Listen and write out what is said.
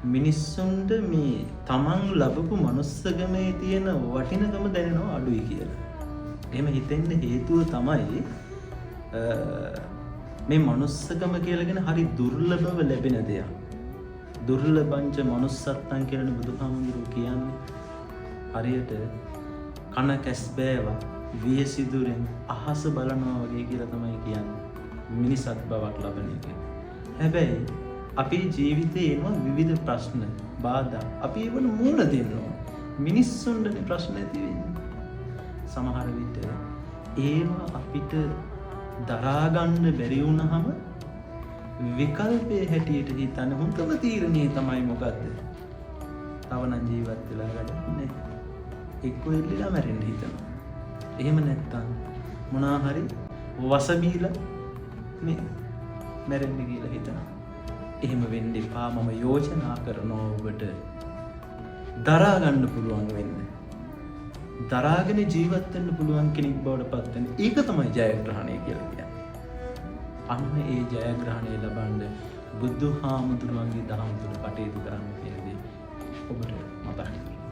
මිනිස්සුන්ට මේ තමන් ලබපු මනුස්සකමේ තියෙන වටිනකම දැනෙනවා අඩුයි කියලා. එහෙම හිතෙන්න හේතුව තමයි මේ මනුස්සකම කියලාගෙන හරි දුර්ලභව ලැබෙන දෙයක්. දුර්ලභංච මනුස්සත්තං කියන බුදුහාමුදුරුවෝ කියන්නේ හරියට කන කැස් බෑවා වියසිදුරෙන් අහස බලනවා වගේ කියලා තමයි කියන්නේ. මිනිසත් බවක් ලබන එක. හැබැයි අපේ ජීවිතේ එනවා විවිධ ප්‍රශ්න, බාධා. අපි ඒවන මුහුණ දෙන්න ඕන. මිනිස්සුන්ට ප්‍රශ්න ඇති වෙන්නේ. සමහර විට ඒවා අපිට දරා ගන්න බැරි වුණාම විකල්පයේ හැටියට හිතන හොඳම තීරණය තමයි මොකද්ද? තව නම් ජීවත් වෙලා වැඩක් නැහැ. එක්ක එල්ලලා මැරෙන්න හිතනවා. එහෙම නැත්තම් මොනවා හරි වස බීලා මේ මැරෙන්න කියලා හිතනවා. එහෙම වෙන්න එපා. මම යෝජනා කරනවා ඔබට දරා ගන්න පුළුවන් වෙන්න. දරාගෙන ජීවත් වෙන්න පුළුවන් කෙනෙක් බවට පත් වෙන්න. ඒක තමයි ජයග්‍රහණය කියලා කියන්නේ. අන්න ඒ ජයග්‍රහණය ලබන්න බුදුහාමුදුරුවන්ගේ දහම් තුල කටයුතු කරන්න කියන දේ ඔබට මතක් කරගන්න.